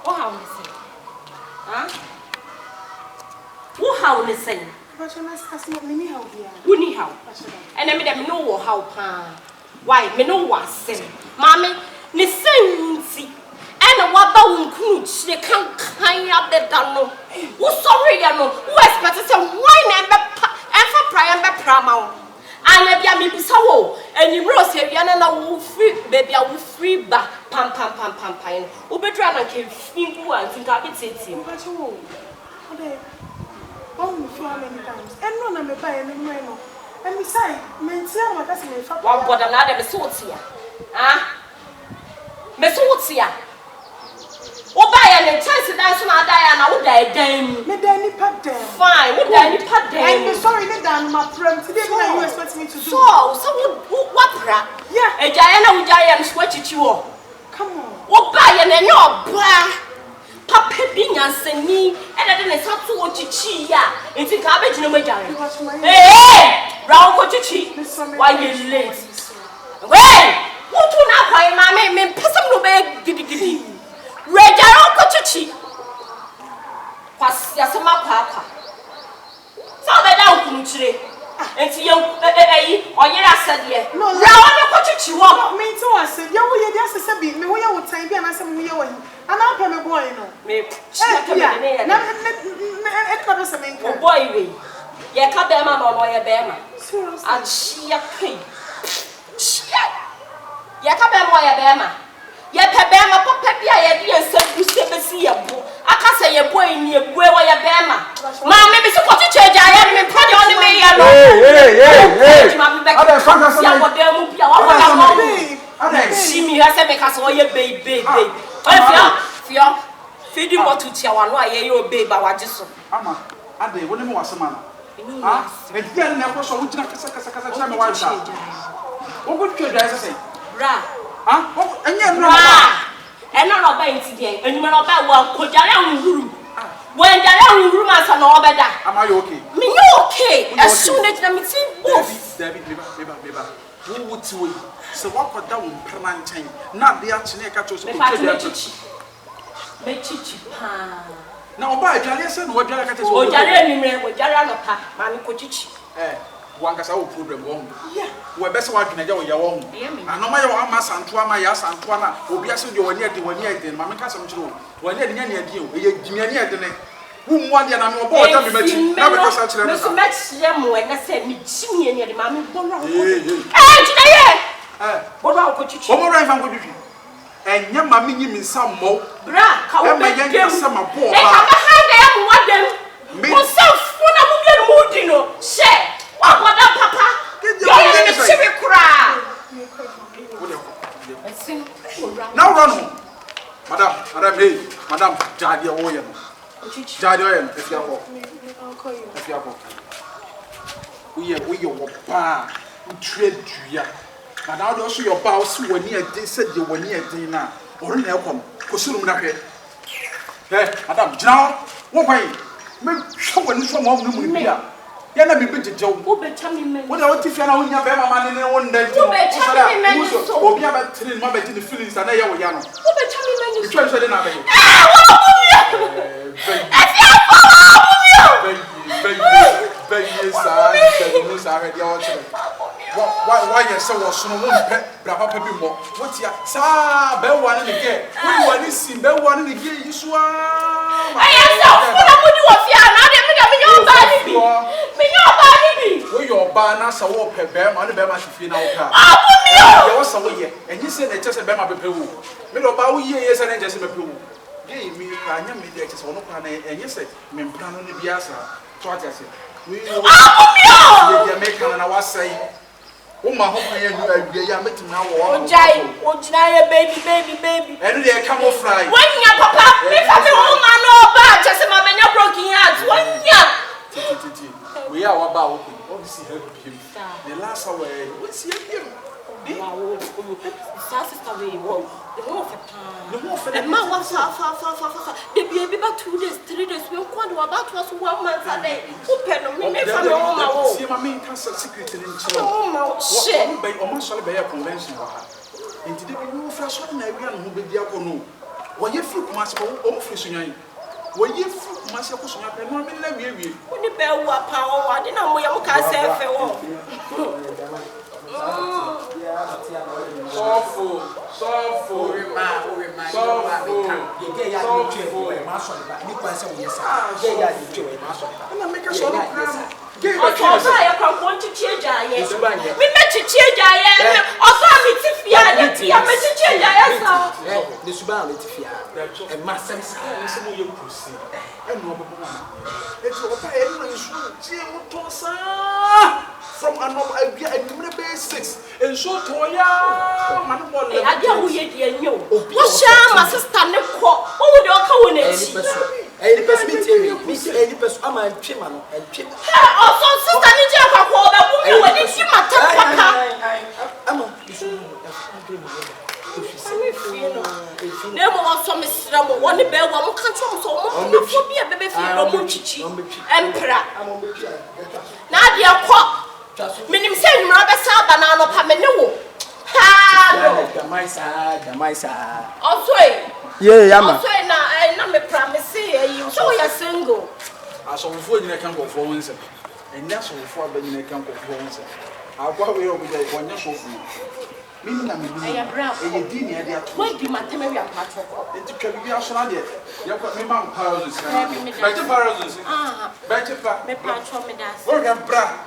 What how we say? Huh? What how we say? But you must ask me how here. Who need how? And I mean, know how pan. Why, me know what say. Mammy, ni sensi. And what about Crooch? They can't kind up the dano. Who sorry, you know, who expects a wine and for prior and pramo. And if you be so, and you rose here, Yana will free, baby, I will free back, pam, pine. Ubedrana came free once and got it sitting. But you oh, how many times? And none of me buy any money. And besides, maintain what that's my father. What got another Messotia? Ah? Messotia. Oh, buy an chance to dance on Diana, would die then? Me Danny Pat them. Fine, would Danny Pat them? I'm sorry, me down my friend. Today, what you expect me to do? So what? Yeah. A Diana with Diane sweat it you all. Come on. Oh, buy an your bra. Papa being and send me, and I didn't have to watch it. It's a garbage no matter. Hey, round what you cheat. Why you late? Well, what will not buy my man? Person no beg, giddy. Red arrow cochuchi. Was Yasama Papa. So that out country. And see you, or you said, yeah. No, round cochuchi walk. Me too, I said, you will just say, me, we will time, and I said, me, and I'll pay me boy, no. Me, no, boy, we. Ya Cabema or your Bama. And she a pig. Ya Cabema or your Bama. Yet Bama, Papa, and said, you see a book. I can't say a boy near where your Bama. Mamma, maybe so what you change. I am in front of me. Hey, see me as a make us all your baby. Fia, feeding what to tell one why you baby, I just so. Ama, and they wouldn't want some man. Ah, and then never saw which I my wife. What would you guys say? Ra. Huh? And you're not. And I'm not buying today, and you're not bad one. Could you have room? When you're in room as an over that. Am I okay? Me, okay. As soon as I'm seeing both. David, who would you? So what for that one permanent? Not the actually catch us. Now, by Jalian, what Jalacat is all Jalian, what Jalapa, Mammy Cochichi. One has our problem wrong. Yeah, we're best working at your own. I know my Amas and Tuama, Yas and Tuana will be asking you when you're doing anything. Mamma Castle, when you're near you, you're near the name. Whom one year I'm a boy, tell me, never because such a match them when I said me, see near the mammy. What about Cochichi? What more I'm going to do? And young mammy means some more. Bra, how am I getting some more? I want them. Myself, when I'm moving, share. What papa? You're in the chimney cry. Now run. Madam, Jadia Oyen. Jadia, if you are. We are your bar. We trade you. And I'll also your bows when they said you were near dinner. Or in Elcom, Cosulum Nake. Hey, Madam, now, what way? Make sure when you from home, you Yana be bit Joe. Who bet me? What I want to find out in your man in one day. Who bet me? So, we have a train, my betting the feelings and I are young. Who bet me? You try to say nothing. Why you so soon won't pet Brava more? What's your sa bell one in the gate? When you want to see bell one in the gate, you swam. I am so full of you of your your banner, so walk a bear, and the bear must feel now. I was away, and you said that just a bear might be poo. Middle bow years and just a poo. Gave me, I am mediators on and you said, Mempran on the Biasa. Try to say, we will make an hour say. Oh, my home, I met him now. Oh, Jai, baby. And they come off fly. When you papa, if I'm home, I know about just a man, you're broken hands. 1 year. We are about obviously help him. The last hour, what's him? The man was the baby about 2 days, 3 days. We were about was 1 month a day. Open me from home. See, my main cancer secret in China. Shit, by almost all by a convention. And today we will flash on everyone who be the What you feel must go over Sunyan? What you feel must go Sunyan? And one minute, we When the bell was power, I didn't know what you can say. From another basics and so toya man I dear we know. What shall my sister Nico? What would you call it? Any person, any person, I'm a chimman and chim. Also, sister Nidia call the woman when it's him at There was some Mr. One bell, one control, so be a baby for Emperor. Nadia Pop. Minim say you rather sell banana pamenu. Ha! My side. Also, yeah, also, now me promise you, so you're single. I saw before you can go for once, and that's all for the you can go for once. I'll go away over there when you're so free. Meaning, I am brown, and you didn't. What do my temporary patrol? It can be Australia. You've got me, Mount Paris, better Paris, better patrol me. That's work and bra.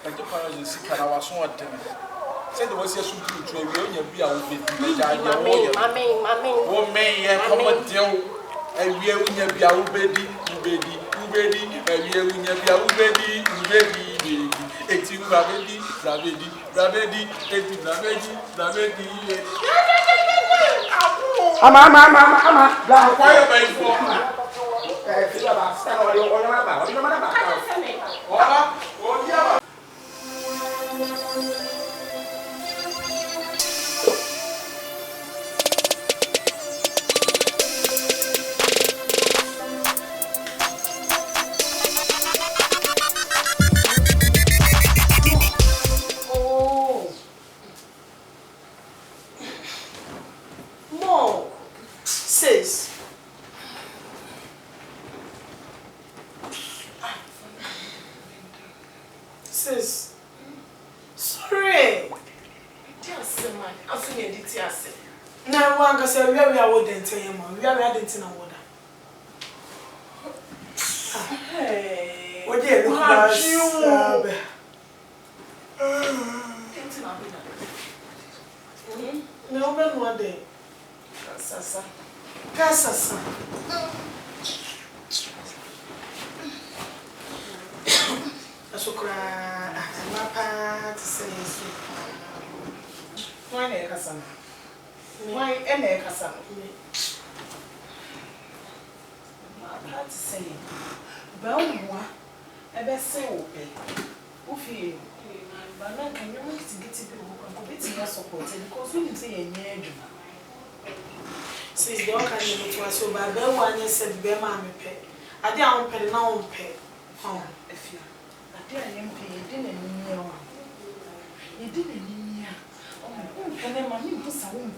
Better Paris, and I was so said there was a super train, you be out with me. Mammy, oh, may I come and tell, and we are in a bill, baby, and we are in a bill, baby, 18 Rabedi, sorry. Now, one can say, we are wouldn't tell you, we are adding to water. What dear, look at you. No, man, one day. Cassasa. I shall cry. My part to say, why, Cassan? Why, any Cassan? My part to say, Belmore, I best say, okay. Ufi, but man, can you make to get to be your support because we didn't say a year. Since the all kind of was so bad, one said, Bema, I didn't pay now pay. If you, I didn't pay, you didn't mean you didn't mean. Oh, and then my name was a woman.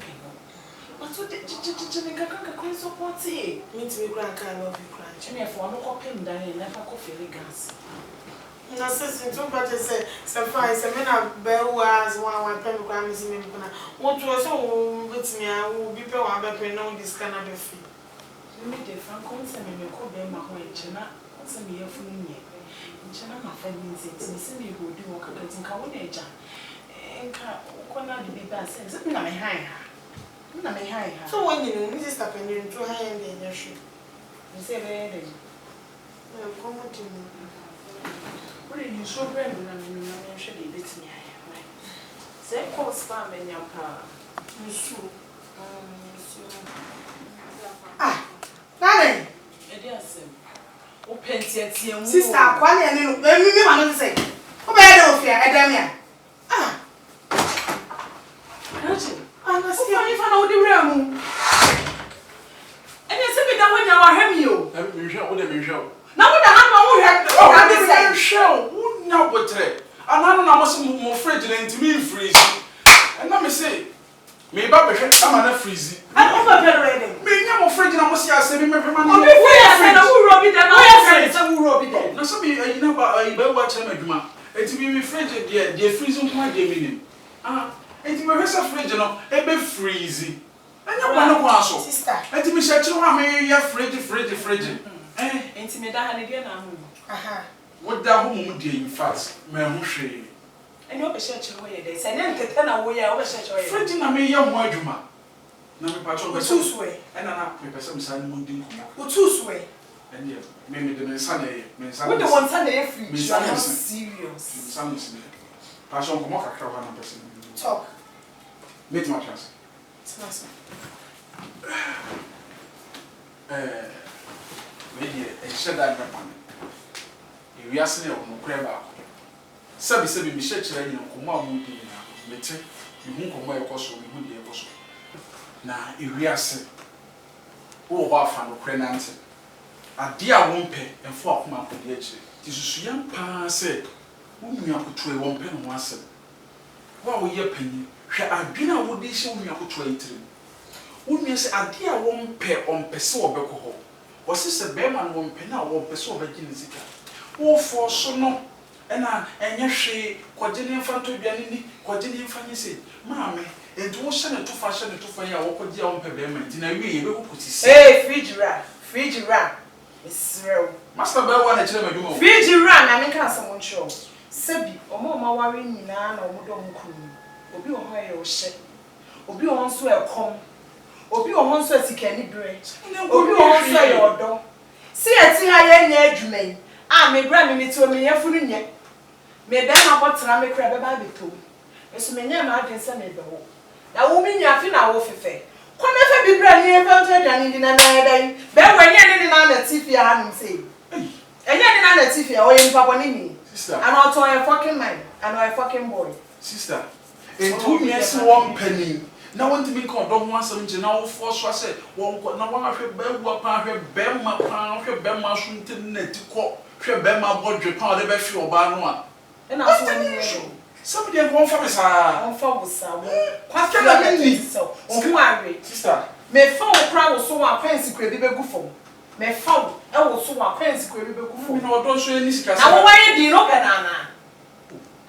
But what did you support? Means we grant I love you, crying. Me for no copying that never coffee gas. No, sister, too much say, suffice, a man of bell was one penny grams in what was all with me, I will be paid one better know this Canada fee. You made a frank concern in your cold my way, China, what's a mere fool me. In China, my family says, Miss me who do work against Kawaja. And cannot be bad sense, and I hide her. So when you know, Mrs. Tapping you to high end in your shoe, you say, very come to me. What are you so brave when I'm usually bit me? Say, call spam in your car. Ah, darling, it is open sister, quality and little, let me want to say, oh, bad fear, Adamia. Ah, I'm not seeing if I know the room. And you said that when you are having you. Now what the hell show? Now what? And I don't know what's more frigid and to me freeze. And let me say, Me ba be hwe ama na freeze. I don't know ready. Me nya mo fridge na mo si ase me hwe ma Obi fridge na wo robi da na wo fridge say wo robi da. Na so me na ba ba wa chere madwuma. Enti me fridge de freeze nko ade minim. Enti me hwe fridge no e be freeze. Anya ba no kwa so. Sister. Enti me hye kire wa me ya fridge. Enti me da ha ne de na ahu. Aha. What da ho mu de in fact me ho hwe. Eni o be hye kire wo ye de. Say ne nkete na wo ye o be hye kire wo ye. Fridge na me ya ho adwuma. Na me pa cho be so. Utuswe. Ena na me pese me san mu din ko. Utuswe. Eni me de me san e me san. What the one time they free? Me You are san not e serious. san e. Pa cho ko mo kakra wa na pese. Talk. Meet my chance. It's Maybe a shadow grandpa. You are saying, no crab. Sabi, me share children, you come out, Mete, you won't come by a cost of me, dear Bosso. Now, if we are saying, oh, off and crenante. A dear won't pay and 4 months of the edge. This is young pa said, whom you have put to a 1 penny once. What will your penny? I dinner would this show me up to 8. Who means a dear won't pay on Peso Beco. Was this a bearman won't pay now or Peso Virginica? Oh, for so no, and yes, she, quadrillion fan to Bianini, quadrillion fan, you say, Mammy, and to send it to fashion to fire or put the own payment in a way you could see. Hey, fridge ram. It's real. Master Bell one at you. Fridge ram, I make someone show. Sebi, or more worrying in an or Mudom crew. Obi o hoye o hye obi o honso e kom obi o honso asikani bre obi o honso e odo si ati ha ye nya adwuman me bra me ti o me yafunu nye me be ma botena me kra be ba beto eso me nya ma adwen se me be wo na wo mi nya fi na wo fefe kona fe bi bra ni e fa to aduane di na na dan be wanya ni na TV ha nim sei enya ni na TV o ye mpa boni ni Sister, and I told a fucking man and a fucking boy. Sister, in 2 years, 1 penny. Now, want to be called don't want some general force. I said, one got no one of your bed, what pound, your bema pound, your bema shooting net to call, your bema budget pound, the best your barn. And I was somebody at 1 for us. On for what can I mean? So, sister, may fall crowd so one fancy could be good for. May fall, I will so one fancy could be good for. No, don't show any sister. Why do you know, Banana?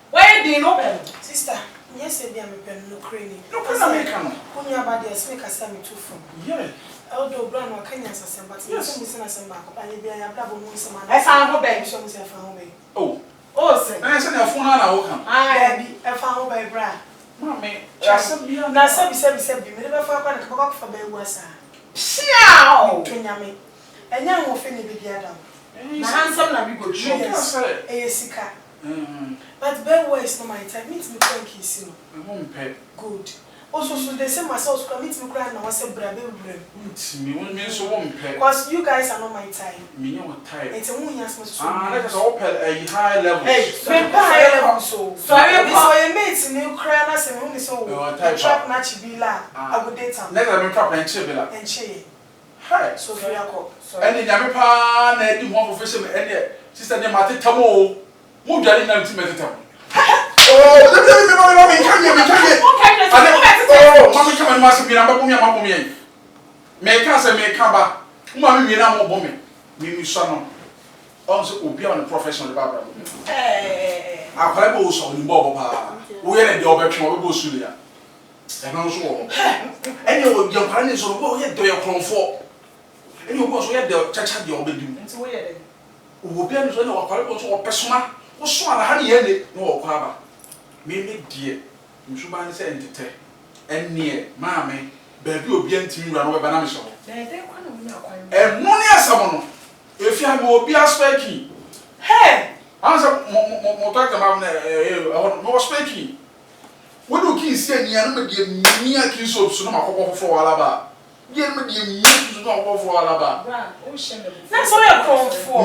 Why do you know, Sister? Yes, I am a pen, no craning. No, because I make them. When you are bad, yes, make a semi too from. Yeah. Although Brown or Kenya, but yes, Miss Anderson back, and you be a double moon. I found her baby. Show myself away. Oh, say, I said, I found out. I found by Bra. Mammy, now, said, you never found a cock for Bay was. Ciao! Kenyame. And young will finish with the other. Handsome, I be good. Yes, a sika. But Bell is not my type. Meet me cranky, you. I won't pay. Good. Also, so they say myself, meet me crying. I said, Brother, me won't mean so won't pay. Because you guys are not my type. Me, you're tired. It's a moon, yes, let us all pay a high level. Hey, high level. So I saw your mates in Ukraine, and only so trap match be la. I would date them. Let them trap and chibilla And she. Hi, Sophia. and in Yamipa, and you want official, and sister, they might tamo. Move your name to meditate. Oh, Mammy, come and must be number me. Make us a make cover. Mammy, you know, bomb me, son. Also, will be on a professional barber. I probably also in Bob. We are the opportunity of Bosulia. And also, and your parents will get to your comfort. And you also get the church at your building. Who be on a personal. What's one? Honey, no, Quaba. Maybe dear, you should buy this entity. And near, Mammy, baby, you'll be empty run over banana show. And money as someone. If you have more beer speaking. Hey! Answer more talk about more speaking. What do you say? You give me a kiss of Sonoma for Alaba. Give me a for Alaba. That's all I call for.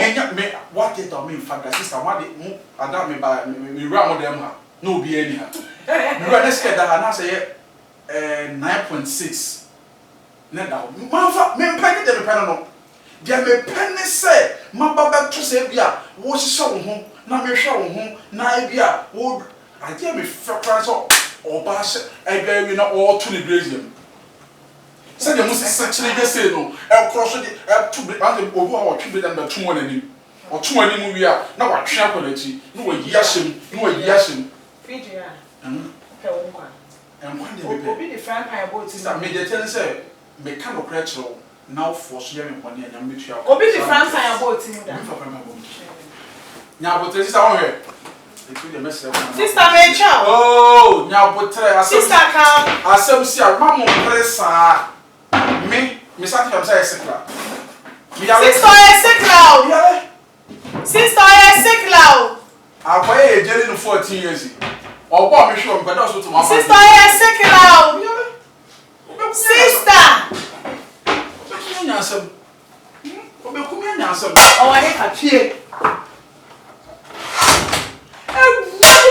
What did I mean, Father, sister? What did I don't me by me round them? No, be anyhow. You run a scare that I say 9.6. Now, Mamma, men penny the panel. There may penny say, Mamma to say, Bia, what's show home, not me show home, Naibia, would I dare me for price up. Oba ebe we na all to the grazing. Say the most essentially they say no. El cross the to be and obo our twi them the 2 1 or 2 1 we are na wa twa quality no we yashim no we yashim Fiji ya pe wo kwa obi the front pie boat sister me dey tell say me can operate now for so yam pon ya nyam metua obi the front pie boat ni da nya botre sister won here Sister Mecha. Oh, nya botre Sister Kam. Asem si a mama presa. Me sati am say sekla. Sister Esekla. Sister Esekla. Akoye ejeli no 14 years. Obo me hwe mpeda so to mama. Sister Esekla. Sister. Nya asem. Obe kumia nya asem. O wa he ka pie.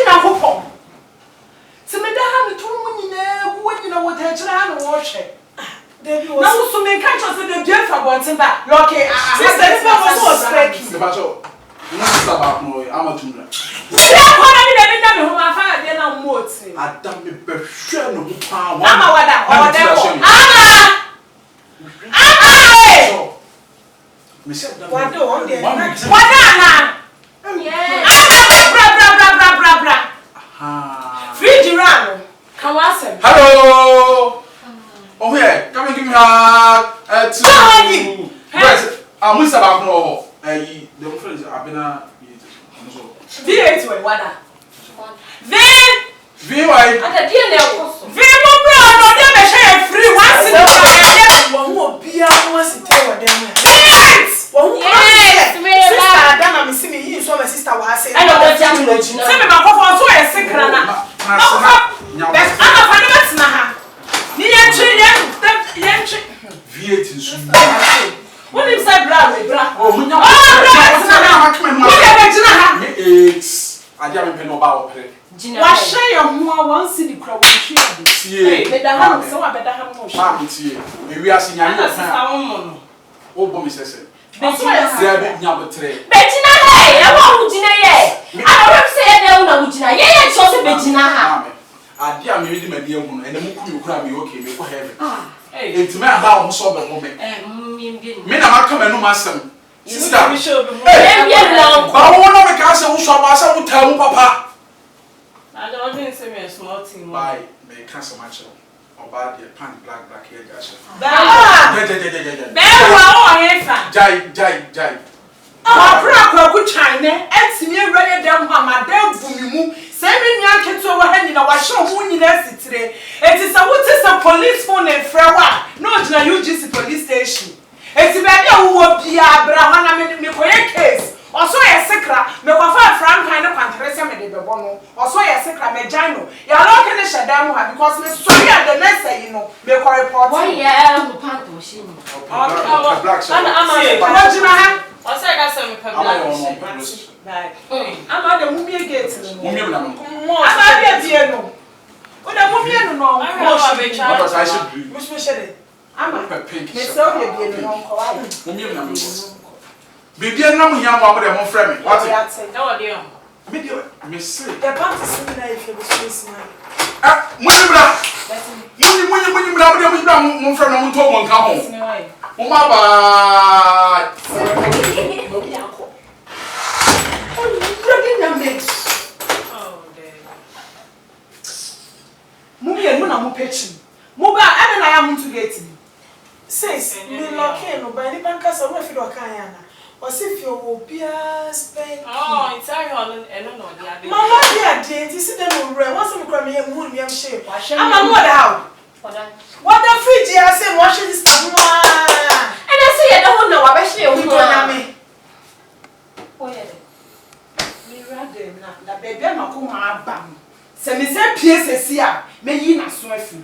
Na hopom se me da ha me to mu nyina ku nyina wo ta kire ha no wo hwe David was na wo so me kan cho se de bia fa bonten ba okay sister this one was speaking se ba cho no sister ba no ama tumra ya ko na mi da me da me ho ma fa de na moti adam me behwe no ho pa wa ama wada o de ko me se da wada on de wada na Fiji run. Come on, sir. Hello. Oh here, come and give me her to. Yes, I'm Mr. Bakno. The friends have been V8 way, what? V why? At the end of V no never share free once in a while. One more beer once in tower them. V8! Yes, sister, Dana, me see me, you saw my sister was saying. I know that you know. Say me back off so a sick runner. That's Anna Fanabas Naha. V8 is what is that bra? Oh, no, I didn't even know about it. Why share your more one city crowd? See, better have so I better have more. Mammy, see, we are seeing your oh, Bommy says. That's why I said, Number 3. Bettina, hey, I want Gina. I don't say I don't know Gina. Yeah, it's also Bettina. I dear me, my dear woman, and the Muku crab be okay before heaven. It's my house, so the woman. Men are coming no master. Sister, we should be long. But I want to make us a shop, will tell Papa. I don't think so. A small team by may cancel much or bad your pan black hair gasher. Jai. Papa, good China, and me ready down my damn boom. Send me a kid to overhead in our show university. It is a police phone and Frewa, not in a UGC police station. It's a baby who will be a Brahana case. Also, a secret, me wafa Frank kind of Pantresa me de bono. Also, a secret, me jano. Ya look at the Shadamu because me sorry at the next say, you know, me call report. Why, yeah, who can't do she? I'm at the movie gate. Baby, I'm not here. I'm friend. What's it? No, dear. Me say. The pants is so nice. You're so nice. Ah, when you friend, I'm talking about Mama. Mummy and Muna Mupetching. Muba, I am to get him. Says, me located by the bankers of Refidokayana. Or if you will be a Spain. Oh, it's I don't know the other. Mamma, dear, you see them once I'm crying and wound me shape. I'm not out. What the fridge I say, washing this stuff. And I say, I don't know, I wish you would have me. Oh, yeah. Me rather not that baby, I'm not come bam. Send me some pieces here, may you not swear for you.